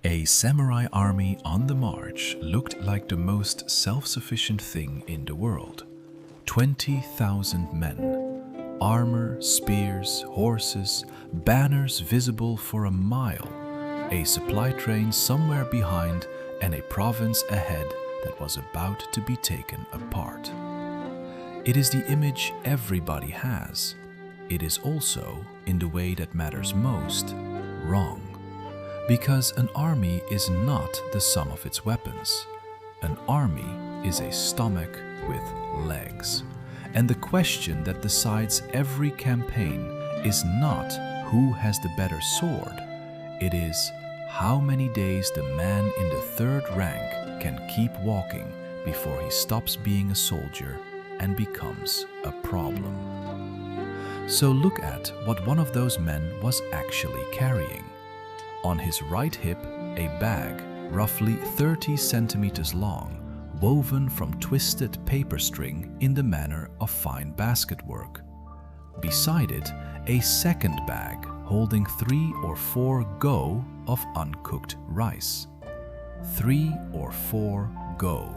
A samurai army on the march looked like the most self-sufficient thing in the world. 20,000 men, armor, spears, horses, banners visible for a mile, a supply train somewhere behind, and a province ahead that was about to be taken apart. It is the image everybody has. It is also, in the way that matters most, wrong. Because an army is not the sum of its weapons. An army is a stomach with legs. And the question that decides every campaign is not who has the better sword. It is how many days the man in the third rank can keep walking before he stops being a soldier and becomes a problem. So look at what one of those men was actually carrying. On his right hip, a bag roughly 30 centimeters long, woven from twisted paper string in the manner of fine basket work. Beside it, a second bag holding 3 or 4 go of uncooked rice. 3 or 4 go.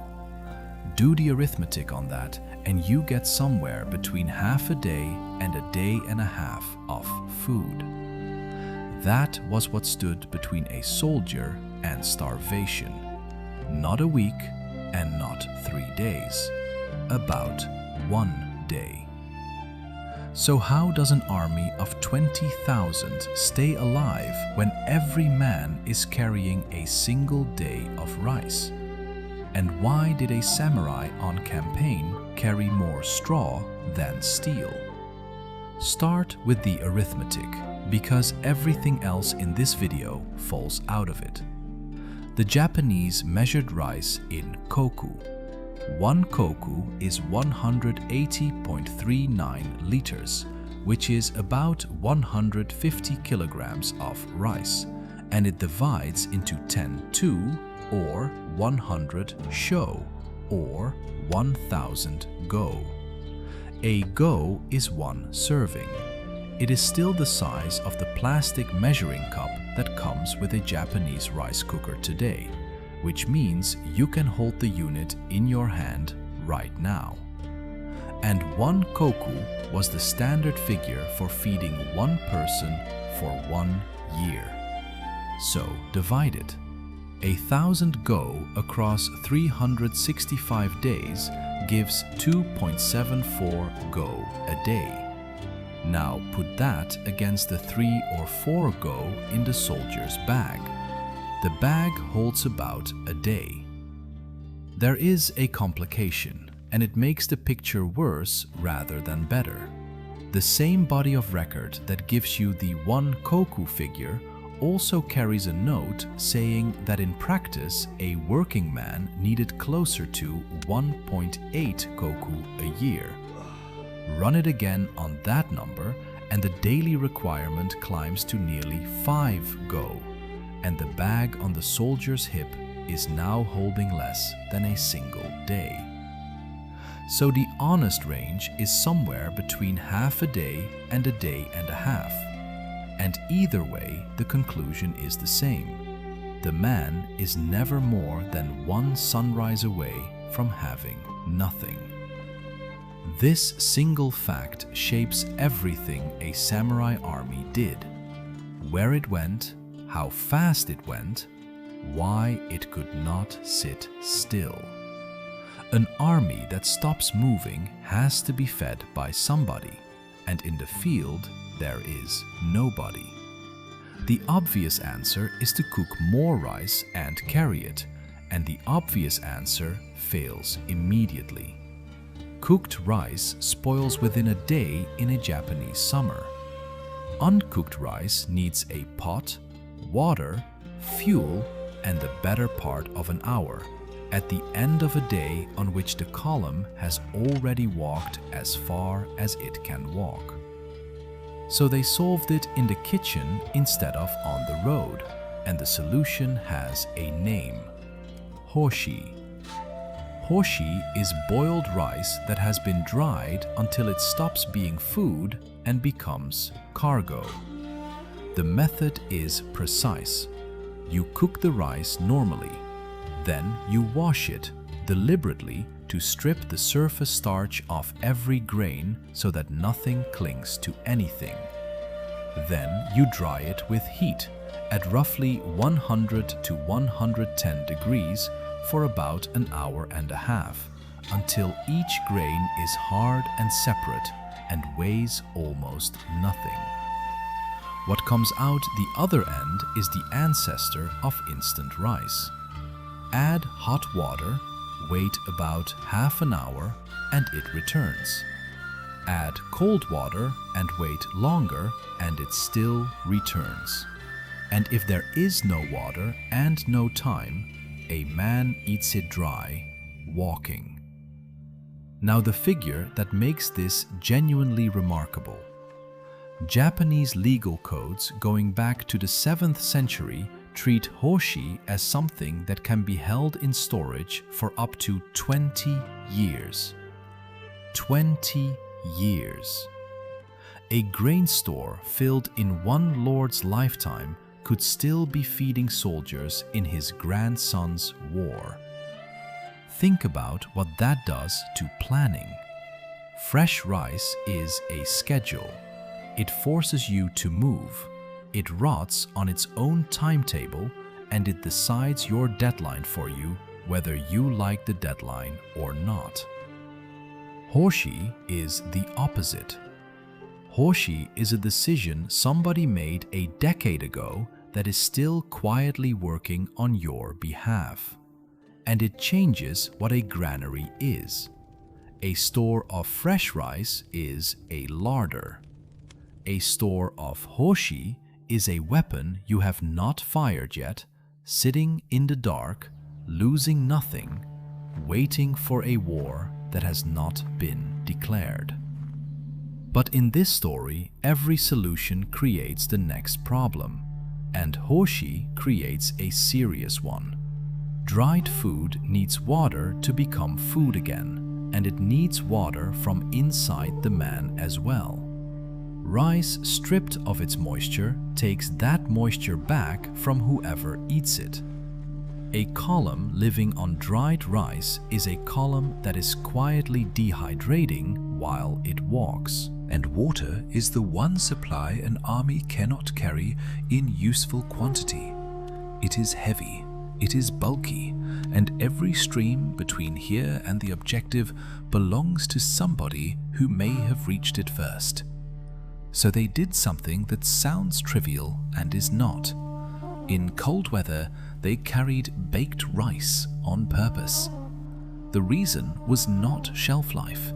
Do the arithmetic on that and you get somewhere between half a day and a day and a half of food. That was what stood between a soldier and starvation. Not a week and not 3 days. About 1 day. So how does an army of 20,000 stay alive when every man is carrying a single day of rice? And why did a samurai on campaign carry more straw than steel? Start with the arithmetic, because everything else in this video falls out of it. The Japanese measured rice in koku. 1 koku is 180.39 liters, which is about 150 kilograms of rice, and it divides into 10 tu, or 100 sho, or 1,000 go. A go is 1 serving. It is still the size of the plastic measuring cup that comes with a Japanese rice cooker today, which means you can hold the unit in your hand right now. And 1 koku was the standard figure for feeding 1 person for 1 year. So divide it. 1,000 go across 365 days gives 2.74 go a day. Now put that against the 3 or 4 go in the soldier's bag. The bag holds about a day. There is a complication, and it makes the picture worse rather than better. The same body of record that gives you the 1 koku figure also carries a note saying that in practice a working man needed closer to 1.8 koku a year. Run it again on that number and the daily requirement climbs to nearly 5 go, and the bag on the soldier's hip is now holding less than a single day. So the honest range is somewhere between half a day and a day and a half. And either way, the conclusion is the same. The man is never more than 1 sunrise away from having nothing. This single fact shapes everything a samurai army did. Where it went, how fast it went, why it could not sit still. An army that stops moving has to be fed by somebody, and in the field there is nobody. The obvious answer is to cook more rice and carry it, and the obvious answer fails immediately. Cooked rice spoils within a day in a Japanese summer. Uncooked rice needs a pot, water, fuel, and the better part of an hour, at the end of a day on which the column has already walked as far as it can walk. So they solved it in the kitchen instead of on the road, and the solution has a name: Hoshii. Hoshii is boiled rice that has been dried until it stops being food and becomes cargo. The method is precise. You cook the rice normally. Then you wash it deliberately to strip the surface starch off every grain so that nothing clings to anything. Then you dry it with heat at roughly 100 to 110 degrees for about an hour and a half, until each grain is hard and separate and weighs almost nothing. What comes out the other end is the ancestor of instant rice. Add hot water, wait about half an hour, and it returns. Add cold water and wait longer, and it still returns. And if there is no water and no time, a man eats it dry, walking. Now the figure that makes this genuinely remarkable. Japanese legal codes going back to the 7th century treat Hoshii as something that can be held in storage for up to 20 years. 20 years. A grain store filled in one lord's lifetime could still be feeding soldiers in his grandson's war. Think about what that does to planning. Fresh rice is a schedule. It forces you to move. It rots on its own timetable, and it decides your deadline for you, whether you like the deadline or not. Hoshii is the opposite. Hoshii is a decision somebody made a decade ago that is still quietly working on your behalf. And it changes what a granary is. A store of fresh rice is a larder. A store of Hoshii is a weapon you have not fired yet, sitting in the dark, losing nothing, waiting for a war that has not been declared. But in this story, every solution creates the next problem, and Hoshii creates a serious one. Dried food needs water to become food again, and it needs water from inside the man as well. Rice stripped of its moisture takes that moisture back from whoever eats it. A column living on dried rice is a column that is quietly dehydrating while it walks. And water is the one supply an army cannot carry in useful quantity. It is heavy, it is bulky, and every stream between here and the objective belongs to somebody who may have reached it first. So they did something that sounds trivial and is not. In cold weather, they carried baked rice on purpose. The reason was not shelf life.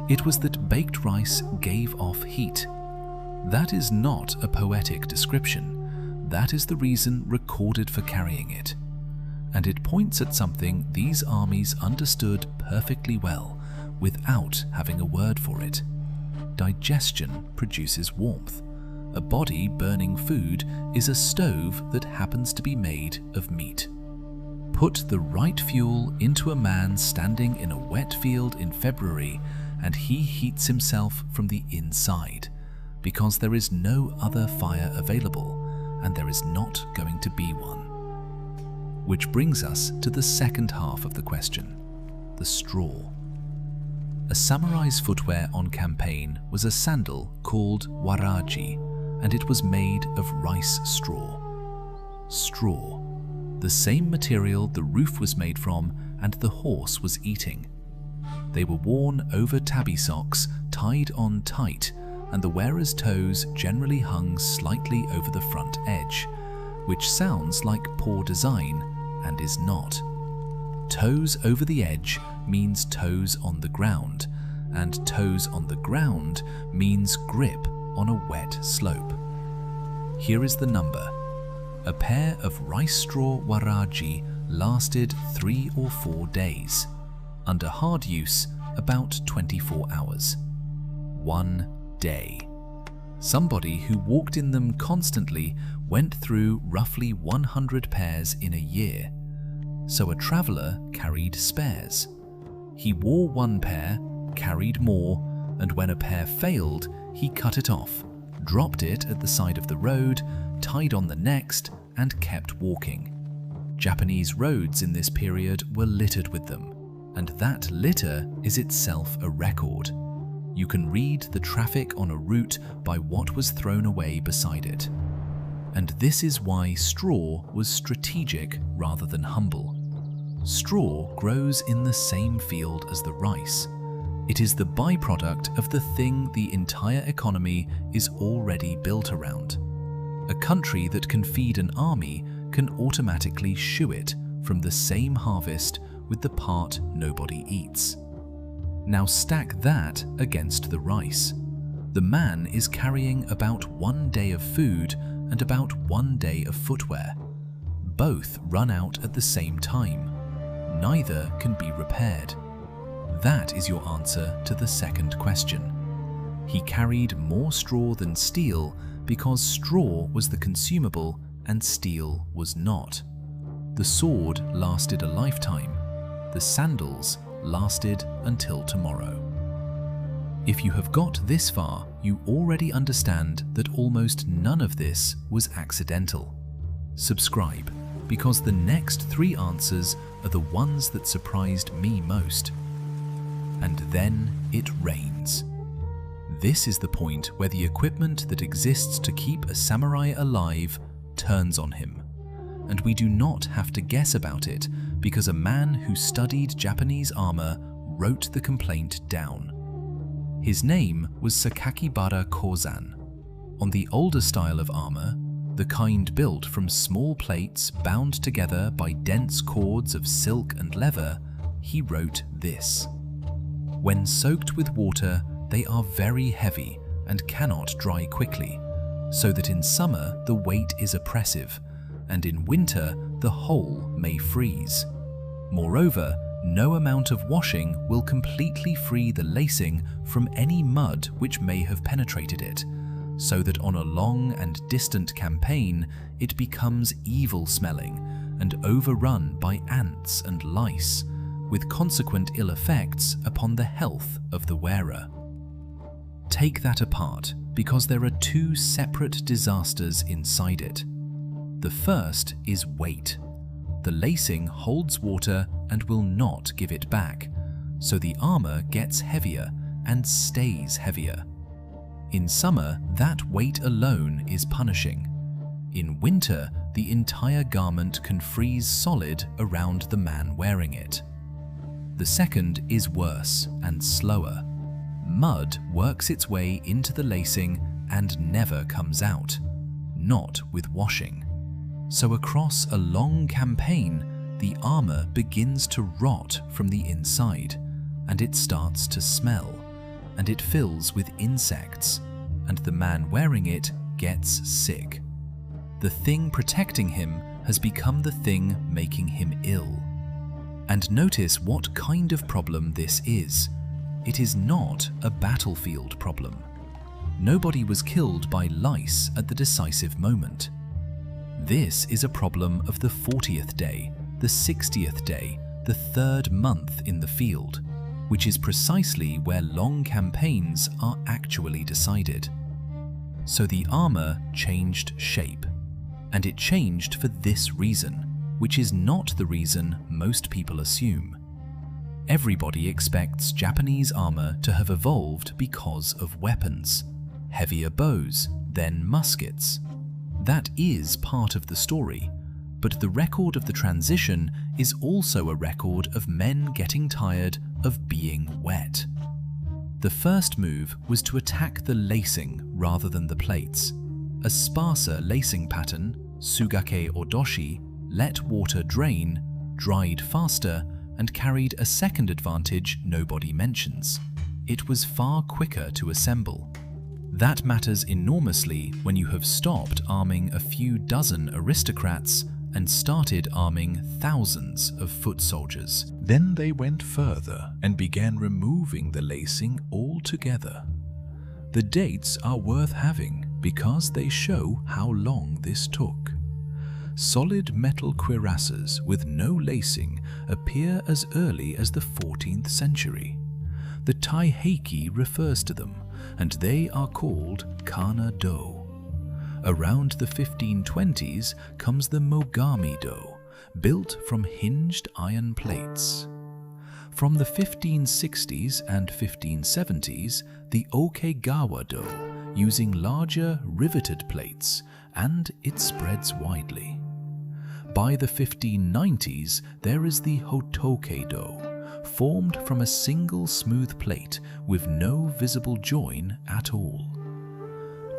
It was that baked rice gave off heat. That is not a poetic description. That is the reason recorded for carrying it. And it points at something these armies understood perfectly well without having a word for it. Digestion produces warmth. A body burning food is a stove that happens to be made of meat. Put the right fuel into a man standing in a wet field in February, and he heats himself from the inside, because there is no other fire available, and there is not going to be one. Which brings us to the second half of the question, the straw. A samurai's footwear on campaign was a sandal called waraji, and it was made of rice straw. Straw, the same material the roof was made from and the horse was eating. They were worn over tabby socks, tied on tight, and the wearer's toes generally hung slightly over the front edge, which sounds like poor design and is not. Toes over the edge means toes on the ground, and toes on the ground means grip on a wet slope. Here is the number. A pair of rice straw waraji lasted 3 or 4 days. Under hard use, about 24 hours. 1 day. Somebody who walked in them constantly went through roughly 100 pairs in a year. So a traveler carried spares. He wore 1 pair, carried more, and when a pair failed, he cut it off, dropped it at the side of the road, tied on the next, and kept walking. Japanese roads in this period were littered with them, and that litter is itself a record. You can read the traffic on a route by what was thrown away beside it. And this is why straw was strategic rather than humble. Straw grows in the same field as the rice. It is the byproduct of the thing the entire economy is already built around. A country that can feed an army can automatically shoe it from the same harvest with the part nobody eats. Now stack that against the rice. The man is carrying about 1 day of food and about 1 day of footwear. Both run out at the same time. Neither can be repaired. That is your answer to the second question. He carried more straw than steel because straw was the consumable and steel was not. The sword lasted a lifetime. The sandals lasted until tomorrow. If you have got this far, you already understand that almost none of this was accidental. Subscribe, because the next 3 answers are the ones that surprised me most. And then it rains. This is the point where the equipment that exists to keep a samurai alive turns on him. And we do not have to guess about it because a man who studied Japanese armor wrote the complaint down. His name was Sakakibara Kozan. On the older style of armor, the kind built from small plates bound together by dense cords of silk and leather, he wrote this: "When soaked with water, they are very heavy and cannot dry quickly, so that in summer the weight is oppressive, and in winter the whole may freeze. Moreover, no amount of washing will completely free the lacing from any mud which may have penetrated it, so that on a long and distant campaign it becomes evil-smelling and overrun by ants and lice, with consequent ill effects upon the health of the wearer." Take that apart, because there are 2 separate disasters inside it. The first is weight. The lacing holds water and will not give it back, so the armor gets heavier and stays heavier. In summer, that weight alone is punishing. In winter, the entire garment can freeze solid around the man wearing it. The second is worse and slower. Mud works its way into the lacing and never comes out, not with washing. So across a long campaign, the armor begins to rot from the inside, and it starts to smell, and it fills with insects, and the man wearing it gets sick. The thing protecting him has become the thing making him ill. And notice what kind of problem this is. It is not a battlefield problem. Nobody was killed by lice at the decisive moment. This is a problem of the 40th day, the 60th day, the 3rd month in the field, which is precisely where long campaigns are actually decided. So the armor changed shape, and it changed for this reason, which is not the reason most people assume. Everybody expects Japanese armor to have evolved because of weapons, heavier bows, then muskets. That is part of the story, but the record of the transition is also a record of men getting tired of being wet. The first move was to attack the lacing rather than the plates. A sparser lacing pattern, sugake odoshi, let water drain, dried faster, and carried a second advantage nobody mentions. It was far quicker to assemble. That matters enormously when you have stopped arming a few dozen aristocrats and started arming thousands of foot soldiers. Then they went further and began removing the lacing altogether. The dates are worth having because they show how long this took. Solid metal cuirasses with no lacing appear as early as the 14th century. The Taiheki refers to them, and they are called kana-do. Around the 1520s comes the Mogami-do, built from hinged iron plates. From the 1560s and 1570s, the Okegawa-do, using larger riveted plates, and it spreads widely. By the 1590s, there is the Hotoke-do, formed from a single smooth plate with no visible join at all.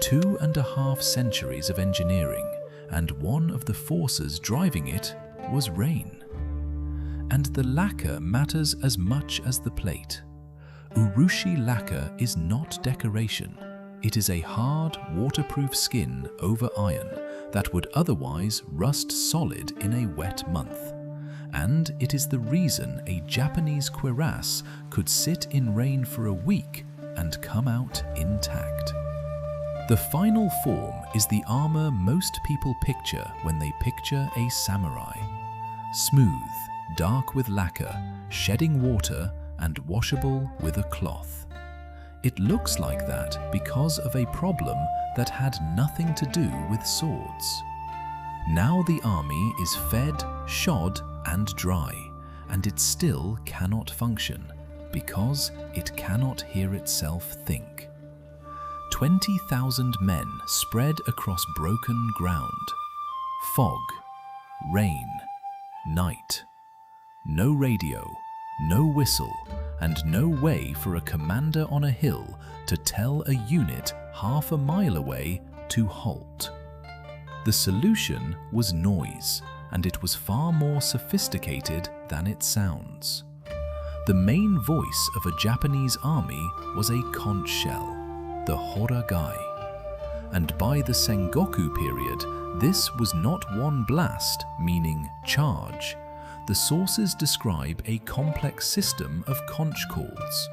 2.5 centuries of engineering, and one of the forces driving it was rain. And the lacquer matters as much as the plate. Urushi lacquer is not decoration. It is a hard, waterproof skin over iron that would otherwise rust solid in a wet month. And it is the reason a Japanese cuirass could sit in rain for a week and come out intact. The final form is the armor most people picture when they picture a samurai. Smooth, dark with lacquer, shedding water, and washable with a cloth. It looks like that because of a problem that had nothing to do with swords. Now the army is fed, shod, and dry, and it still cannot function because it cannot hear itself think. 20,000 men spread across broken ground. Fog, rain, night. No radio, no whistle, and no way for a commander on a hill to tell a unit half a mile away to halt. The solution was noise, and it was far more sophisticated than it sounds. The main voice of a Japanese army was a conch shell, the horagai. And by the Sengoku period, this was not one blast, meaning charge. The sources describe a complex system of conch calls,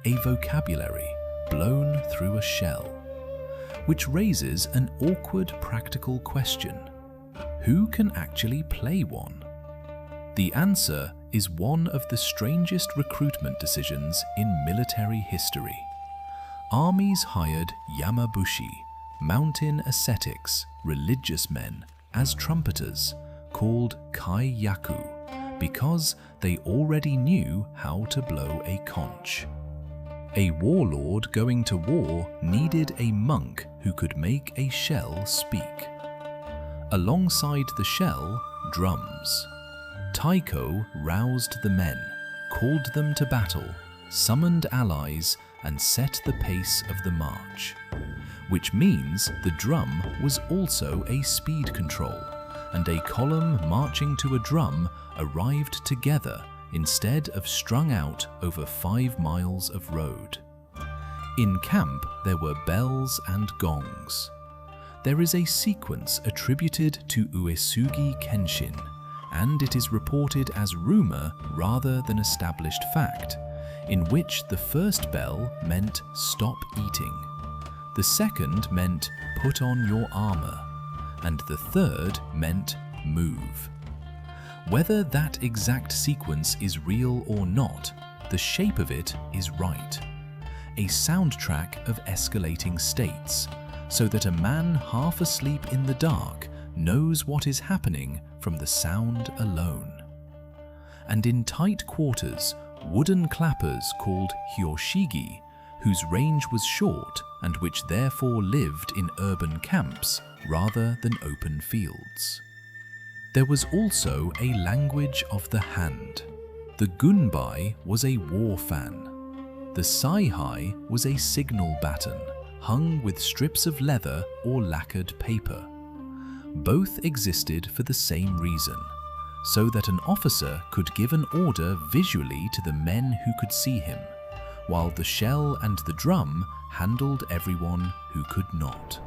a vocabulary blown through a shell, which raises an awkward practical question. Who can actually play one? The answer is one of the strangest recruitment decisions in military history. Armies hired yamabushi, mountain ascetics, religious men, as trumpeters, called kai-yaku, because they already knew how to blow a conch. A warlord going to war needed a monk who could make a shell speak. Alongside the shell, drums. Taiko roused the men, called them to battle, summoned allies, and set the pace of the march. Which means the drum was also a speed control, and a column marching to a drum arrived together instead of strung out over 5 miles of road. In camp, there were bells and gongs. There is a sequence attributed to Uesugi Kenshin, and it is reported as rumor rather than established fact, in which the first bell meant stop eating, the second meant put on your armor, and the third meant move. Whether that exact sequence is real or not, the shape of it is right. A soundtrack of escalating states, so that a man half asleep in the dark knows what is happening from the sound alone. And in tight quarters, wooden clappers called hyoshigi, whose range was short and which therefore lived in urban camps rather than open fields. There was also a language of the hand. The gunbai was a war fan. The saihai was a signal baton, hung with strips of leather or lacquered paper. Both existed for the same reason, so that an officer could give an order visually to the men who could see him, while the shell and the drum handled everyone who could not.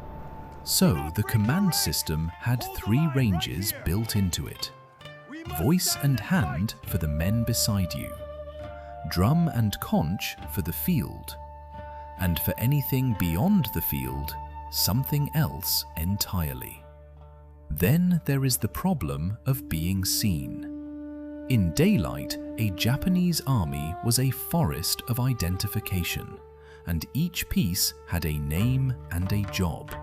So the command system had 3 ranges built into it. Voice and hand for the men beside you, drum and conch for the field, and for anything beyond the field, something else entirely. Then there is the problem of being seen. In daylight, a Japanese army was a forest of identification, and each piece had a name and a job.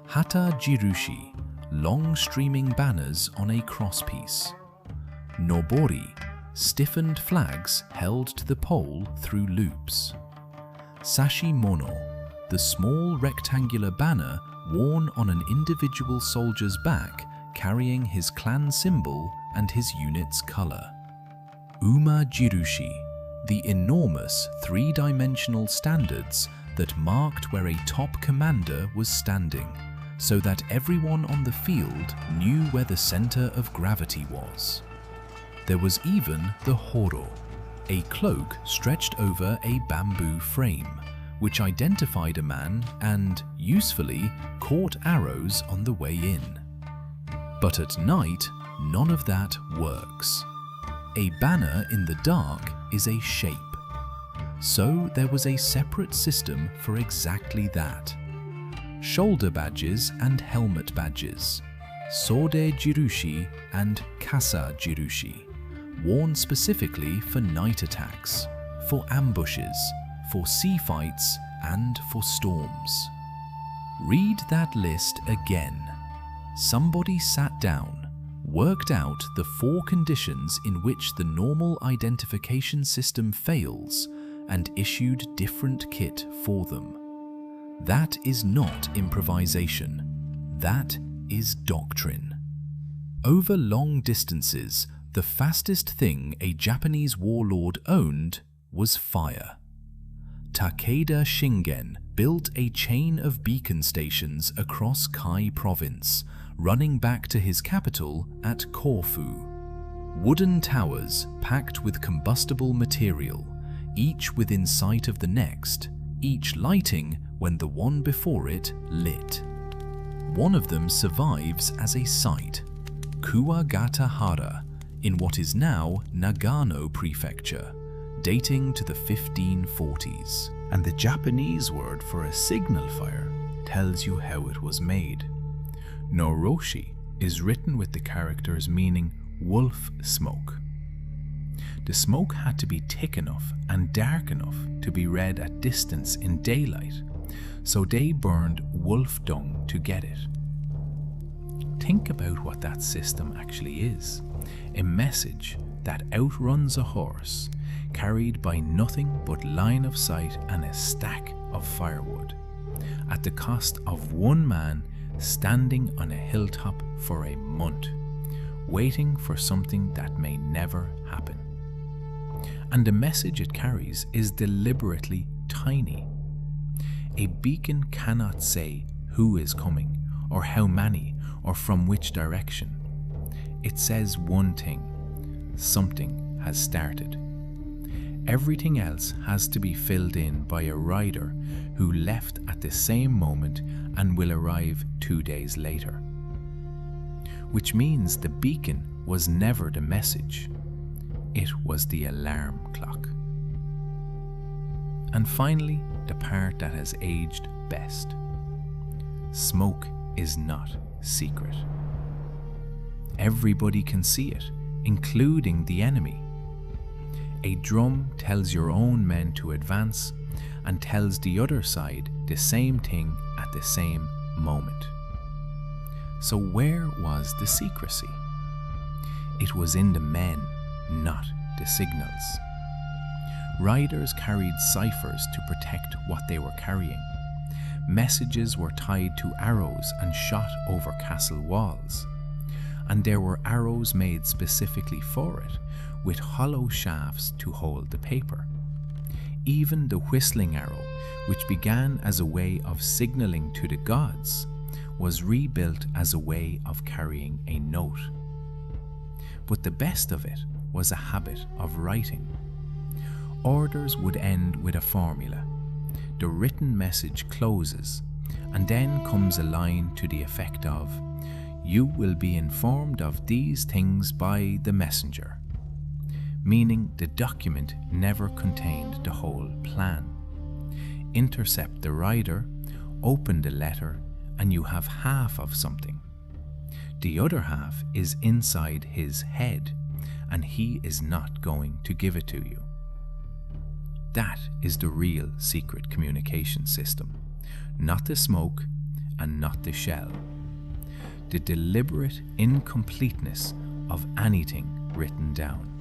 Hata jirushi, long streaming banners on a crosspiece. Nobori, stiffened flags held to the pole through loops. Sashimono, the small rectangular banner worn on an individual soldier's back carrying his clan symbol and his unit's color. Uma jirushi, the enormous three-dimensional standards that marked where a top commander was standing, so that everyone on the field knew where the center of gravity was. There was even the horo, a cloak stretched over a bamboo frame, which identified a man and, usefully, caught arrows on the way in. But at night, none of that works. A banner in the dark is a shape. So there was a separate system for exactly that. Shoulder badges and helmet badges, Sode jirushi and Kasa jirushi, worn specifically for night attacks, for ambushes, for sea fights, and for storms. Read that list again. Somebody sat down, worked out the 4 conditions in which the normal identification system fails, and issued different kit for them. That is not improvisation. That is doctrine. Over long distances, the fastest thing a Japanese warlord owned was fire. Takeda Shingen built a chain of beacon stations across Kai province, running back to his capital at Corfu. Wooden towers packed with combustible material, each within sight of the next, each lighting when the one before it lit. One of them survives as a site, Kuwagatahara, in what is now Nagano Prefecture, dating to the 1540s. And the Japanese word for a signal fire tells you how it was made. Noroshi is written with the characters meaning wolf smoke. The smoke had to be thick enough and dark enough to be read at distance in daylight, so they burned wolf dung to get it. Think about what that system actually is. A message that outruns a horse, carried by nothing but line of sight and a stack of firewood, at the cost of one man standing on a hilltop for a month, waiting for something that may never happen. And the message it carries is deliberately tiny. A beacon cannot say who is coming, or how many, or from which direction. It says one thing: something has started. Everything else has to be filled in by a rider who left at the same moment and will arrive 2 days later. Which means the beacon was never the message. It was the alarm clock. And finally, the part that has aged best. Smoke is not secret. Everybody can see it, including the enemy. A drum tells your own men to advance and tells the other side the same thing at the same moment. So where was the secrecy? It was in the men, not the signals. Riders carried ciphers to protect what they were carrying. Messages were tied to arrows and shot over castle walls. And there were arrows made specifically for it, with hollow shafts to hold the paper. Even the whistling arrow, which began as a way of signaling to the gods, was rebuilt as a way of carrying a note. But the best of it was a habit of writing. Orders would end with a formula. The written message closes, and then comes a line to the effect of, "You will be informed of these things by the messenger," meaning the document never contained the whole plan. Intercept the rider, open the letter, and you have half of something. The other half is inside his head, and he is not going to give it to you. That is the real secret communication system, not the smoke and not the shell. The deliberate incompleteness of anything written down.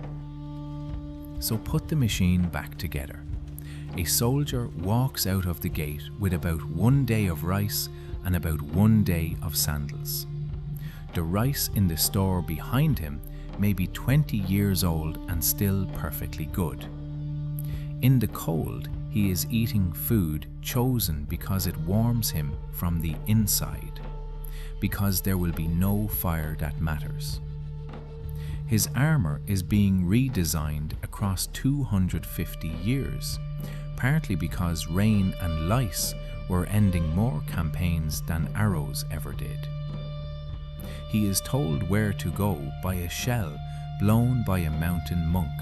So put the machine back together. A soldier walks out of the gate with about 1 day of rice and about 1 day of sandals. The rice in the store behind him may be 20 years old and still perfectly good. In the cold, he is eating food chosen because it warms him from the inside, because there will be no fire that matters. His armour is being redesigned across 250 years, partly because rain and lice were ending more campaigns than arrows ever did. He is told where to go by a shell blown by a mountain monk,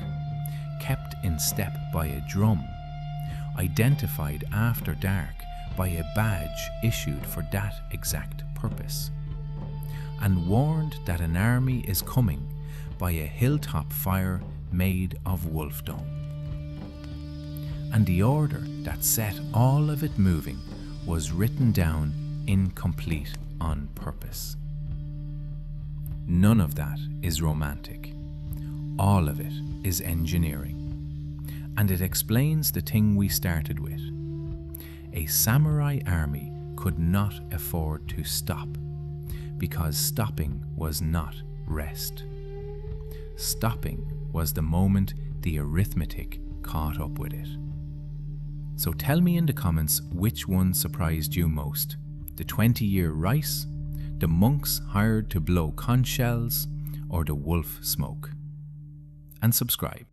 kept in step by a drum, identified after dark by a badge issued for that exact purpose, and warned that an army is coming by a hilltop fire made of wolfdom. And the order that set all of it moving was written down incomplete on purpose. None of that is romantic. All of it is engineering. And it explains the thing we started with. A samurai army could not afford to stop, because stopping was not rest. Stopping was the moment the arithmetic caught up with it. So tell me in the comments which one surprised you most. The 20-year rice, the monks hired to blow conch shells, or the wolf smoke. And subscribe.